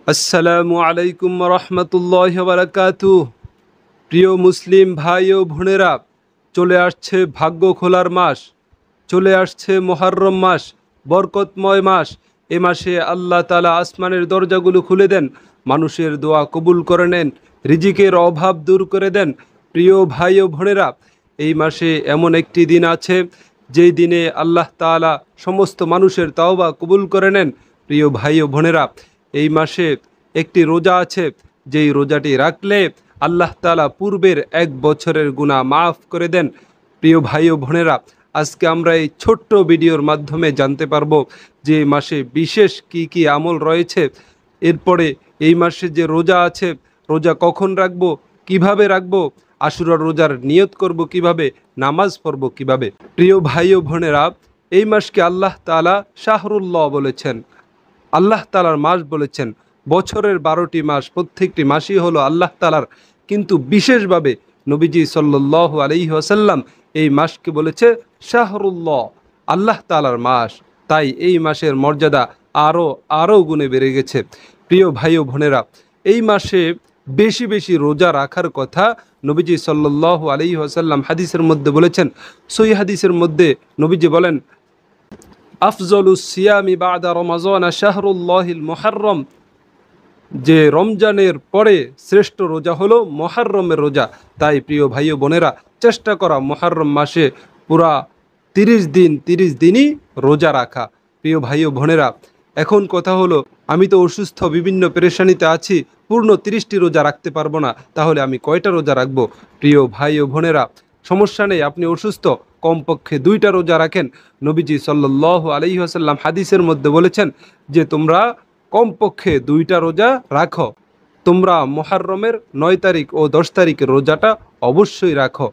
আসসালামু আলাইকুম রহমতুল্লাহ বারাকাতুহ। প্রিয় মুসলিম ভাই ও বোনেরা, চলে আসছে ভাগ্য খোলার মাস, চলে আসছে মুহররম মাস, বরকতময় মাস। এ মাসে আল্লাহ তাআলা আসমানের দরজাগুলো খুলে দেন, মানুষের দোয়া কবুল করে নেন, রিজিকের অভাব দূর করে দেন। প্রিয় ভাই ও বোনেরা, এই মাসে এমন একটি দিন আছে যেই দিনে আল্লাহ তাআলা সমস্ত মানুষের তাওবা কবুল করে নেন। প্রিয় ভাই ও বোনেরা, এই মাসে একটি রোজা আছে, যেই রোজাটি রাখলে আল্লাহ তাআলা পূর্বের 1 বছরের গুনাহ মাফ করে দেন। প্রিয় ভাই ও বোনেরা, আজকে আমরা এই ছোট্ট ভিডিওর মাধ্যমে জানতে পারবো যে এই মাসে বিশেষ কি কি আমল রয়েছে। এরপরে এই মাসে যে রোজা আছে, রোজা কখন রাখবো, কিভাবে রাখবো, আশুরার রোজার নিয়ত করব কিভাবে, নামাজ পড়ব কিভাবে। প্রিয় ভাই ও বোনেরা, এই মাসকে আল্লাহ তাআলা শাহরুল্লাহ বলেছেন, আল্লাহ তাআলার মাস বলেছেন। বছরের 12টি মাস, প্রত্যেকটি মাসই হলো আল্লাহ তাআলার, কিন্তু বিশেষভাবে নবীজি সাল্লাল্লাহু আলাইহি ওয়াসাল্লাম এই মাসকে বলেছে শাহরুল্লাহ, আল্লাহ তাআলার মাস। তাই এই মাসের মর্যাদা আরও গুণে বেড়ে গেছে। প্রিয় ভাই ও বোনেরা, এই মাসে বেশি বেশি রোজা রাখার কথা নবীজি সাল্লাল্লাহু আলাইহি ওয়াসাল্লাম হাদিসের মধ্যে বলেছেন। সহিহ হাদিসের মধ্যে নবীজি বলেন, আফজলুস সিয়ামি বাদা রমাজান শাহরুল্লাহিল মুহররম, যে রমজানের পরে শ্রেষ্ঠ রোজা হলো মুহররমের রোজা। তাই প্রিয় ভাই ও বোনেরা, চেষ্টা করা মুহররম মাসে পুরা 30 দিনই রোজা রাখা। প্রিয় ভাই ও বোনেরা, এখন কথা হলো, আমি তো অসুস্থ, বিভিন্ন পেরেশানিতে আছি, পূর্ণ 30টি রোজা রাখতে পারবো না, তাহলে আমি কয়টা রোজা রাখবো? প্রিয় ভাই ও বোনেরা, সমস্যা নেই, আপনি অসুস্থ, কমপক্ষে 2টা রোজা রাখেন। নবীজি সাল্লাল্লাহু আলাইহি ওয়াসাল্লাম হাদিসের মধ্যে বলেছেন যে তোমরা কমপক্ষে 2টা রোজা রাখো। তোমরা মুহররমের 9 তারিখ ও 10 তারিখের রোজাটা অবশ্যই রাখো।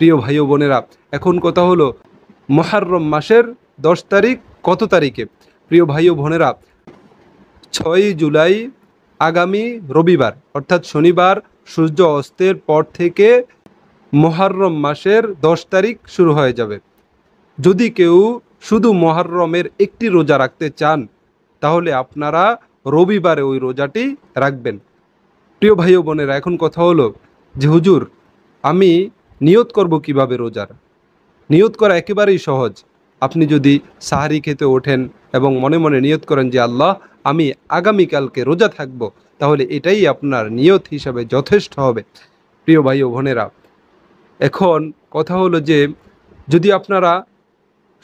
প্রিয় ভাই ও বোনেরা, এখন কথা হলো, মুহররম মাসের 10 তারিখ কত তারিখে? প্রিয় ভাই ও বোনেরা, 6 জুলাই, আগামী রবিবার অর্থাৎ শনিবার সূর্য অস্তের পর থেকে মুহররম মাসের 10 তারিখ শুরু হয়ে যাবে। যদি কেউ শুধু মুহররমের একটি রোজা রাখতে চান, তাহলে আপনারা রবিবারে ওই রোজাটি রাখবেন। প্রিয় ভাই ও বোনেরা, এখন কথা হলো যে হুজুর, আমি নিয়ত করব কিভাবে রোজার? নিয়ত করা একেবারেই সহজ। আপনি যদি সাহারি খেতে ওঠেন এবং মনে মনে নিয়ত করেন যে আল্লাহ, আমি আগামীকালকে রোজা থাকব, তাহলে এটাই আপনার নিয়ত হিসাবে যথেষ্ট হবে। প্রিয় ভাই ও বোনেরা, এখন কথা হলো যে যদি আপনারা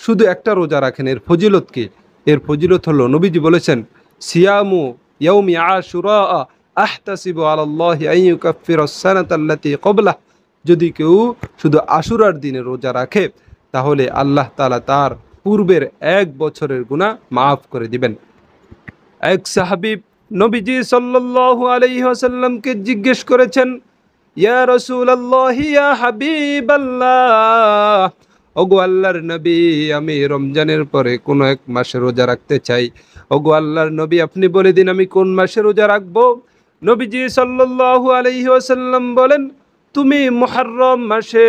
শুধু একটা রোজা রাখেন, এর ফজিলত কি? এর ফজিলত হলো, নবীজি বলেছেন, সিয়ামু ইয়াউমি আশুরা আহতাসিবু আলাল্লাহি আন ইউকাফফিরাস সানাতাল্লাতী ক্বাবলাহ। যদি কেউ শুধু আশুরার দিনে রোজা রাখে, তাহলে আল্লাহ তাআলা তার পূর্বের 1 বছরের গুনাহ মাফ করে দিবেন। এক সাহাবী নবীজি সাল্লাল্লাহু আলাইহি ওয়াসাল্লামকে জিজ্ঞেস করেছেন, ইয়া রাসূলুল্লাহ, ইয়া হাবিবাল্লাহ, ওগো আল্লাহর নবী, আমি রমজানের পরে কোনো এক মাসে রোজা রাখতে চাই। ওগো আল্লাহর নবী, আপনি বলে দিন আমি কোন মাসে রোজা রাখবো? নবীজি সাল্লাল্লাহু আলাইহি ওয়াসাল্লাম বলেন, তুমি মুহররম মাসে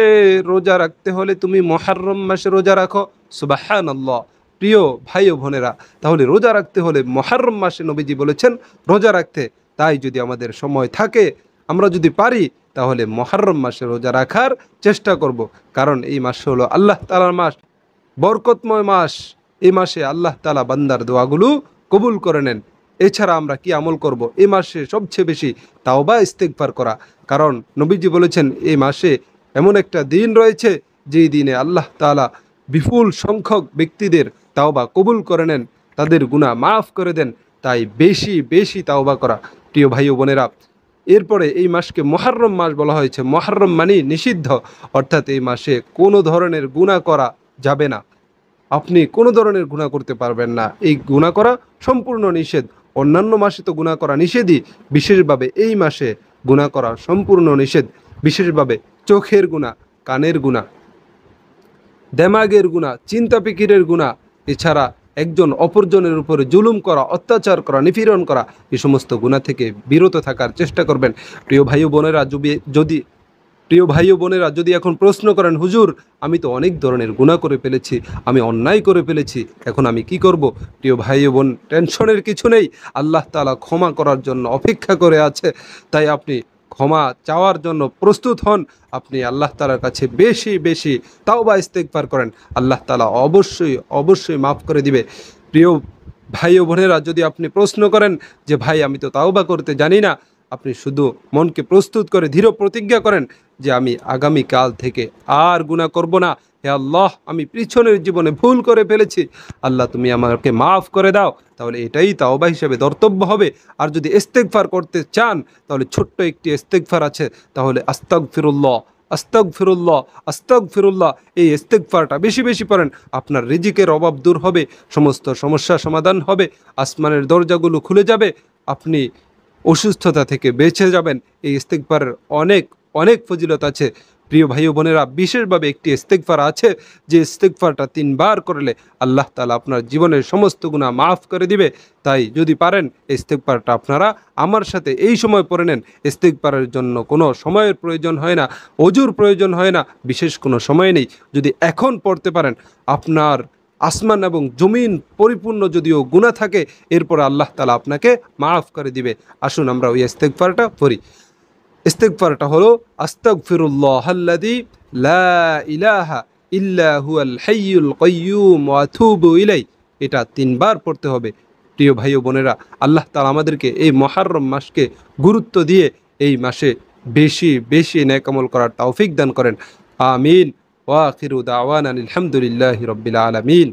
রোজা রাখতে হলে তুমি মুহররম মাসে রোজা রাখো। সুবহানাল্লাহ। প্রিয় ভাই ও বোনেরা, তাহলে রোজা রাখতে হলে মুহররম মাসে নবীজি বলেছেন রোজা রাখতে। তাই যদি আমাদের সময় থাকে, আমরা যদি পারি, তাহলে মুহররম মাসে রোজা রাখার চেষ্টা করব। কারণ এই মাস হলো আল্লাহ তাআলার মাস, বরকতময় মাস। এই মাসে আল্লাহ তাআলা বান্দার দোয়াগুলো কবুল করে নেন। এছাড়া আমরা কি আমল করব? এই মাসে সবচেয়ে বেশি তাওবা ইস্তেগফার করা। কারণ নবীজি বলেছেন এই মাসে এমন একটা দিন রয়েছে, যেই দিনে আল্লাহ তাআলা বিপুল সংখ্যক ব্যক্তিদের তাওবা কবুল করে নেন, তাদের গুনাহ মাফ করে দেন। তাই বেশি বেশি তাওবা করা। প্রিয় ভাই ও বোনেরা, এরপরে এই মাসকে মুহররম মাস বলা হয়েছে। মুহররম মানে নিষিদ্ধ, অর্থাৎ এই মাসে কোনো ধরনের গুনাহ করা যাবে না। আপনি কোনো ধরনের গুনাহ করতে পারবেন না, এই গুনাহ করা সম্পূর্ণ নিষেধ। অন্যান্য মাসে তো গুনাহ করা নিষেধই, বিশেষভাবে এই মাসে গুনাহ করা সম্পূর্ণ নিষেধ। বিশেষভাবে চোখের গুনাহ, কানের গুনাহ, দেমাগের গুনাহ, চিন্তা ফিকিরের গুনাহ, এছাড়া একজন অপরজনের উপরে জুলুম করা, অত্যাচার করা, নিপীড়ন করা, এই সমস্ত গুনাহ থেকে বিরত থাকার চেষ্টা করবেন। প্রিয় ভাই ও বোনেরা, যদি প্রিয় ভাই ও বোনেরা, যদি এখন প্রশ্ন করেন হুজুর আমি তো অনেক ধরনের গুনাহ করে ফেলেছি, আমি অন্যায় করে ফেলেছি, এখন আমি কি করব? প্রিয় ভাই ও বোন, টেনশনের কিছু নেই। আল্লাহ তাআলা ক্ষমা করার জন্য অপেক্ষা করে আছে। তাই আপনি ক্ষমা চাওয়ার জন্য প্রস্তুত হন। আপনি আল্লাহ তাআলার কাছে বেশি বেশি তাওবা ইস্তেগফার করেন। আল্লাহ তাআলা অবশ্যই অবশ্যই মাফ করে দিবে। প্রিয় ভাই ও বোনেরা, যদি আপনি প্রশ্ন করেন যে ভাই আমি তো তাওবা করতে জানি না, আপনি শুধু মনকে প্রস্তুত করে দৃঢ় প্রতিজ্ঞা করেন যে আমি আগামী কাল থেকে আর গুনাহ করব না। হে আল্লাহ, আমি পিছনের জীবনে ভুল করে ফেলেছি, আল্লাহ তুমি আমাকে মাফ করে দাও। তাহলে এটাই তাওবা হিসেবে ধর্তব্য হবে। আর যদি ইস্তেগফার করতে চান, তাহলে ছোট্ট একটি ইস্তেগফার আছে, তাহলে আস্তাগফিরুল্লাহ, আস্তাগফিরুল্লাহ, আস্তাগফিরুল্লাহ, এই ইস্তেগফারটা বেশি বেশি পড়েন। আপনার রিজিকের অভাব দূর হবে, সমস্ত সমস্যা সমাধান হবে, আসমানের দরজাগুলো খুলে যাবে, আপনি অসুস্থতা থেকে বেঁচে যাবেন। এই ইস্তেগফারের অনেক অনেক ফজিলত আছে। প্রিয় ভাই ও বোনেরা, বিশেষভাবে একটি ইস্তেগফার আছে, যে ইস্তেগফারটা 3 বার করলে আল্লাহ তাআলা আপনার জীবনের সমস্ত গুনাহ মাফ করে দিবে। তাই যদি পারেন এই ইস্তেগফারটা আপনারা আমার সাথে এই সময় পড়ে নেন। ইস্তেগফারের জন্য কোনো সময়ের প্রয়োজন হয় না, অজুর প্রয়োজন হয় না, বিশেষ কোনো সময় নেই। যদি এখন পড়তে পারেন, আপনার আসমান এবং জমিন পরিপূর্ণ যদিও গুনাহ থাকে, এরপর আল্লাহ তাআলা আপনাকে মাফ করে দিবে। আসুন আমরা ওই ইস্তেগফারটা পড়ি। ইস্তেগফারটা হলো আস্তাগফিরুল্লাহাল্লাযী লা ইলাহা ইল্লা হুয়াল হাইয়ুল কাইয়্যুম ওয়া আতুবু ইলাইহি। এটা 3 বার পড়তে হবে। প্রিয় ভাই ও বোনেরা, আল্লাহ তাআলা আমাদেরকে এই মুহররম মাসকে গুরুত্ব দিয়ে এই মাসে বেশি বেশি নেক আমল করার তৌফিক দান করেন। আমিন। ওয়া আখিরু দাওয়ানা আলহামদুলিল্লাহি রাব্বিল আলামিন।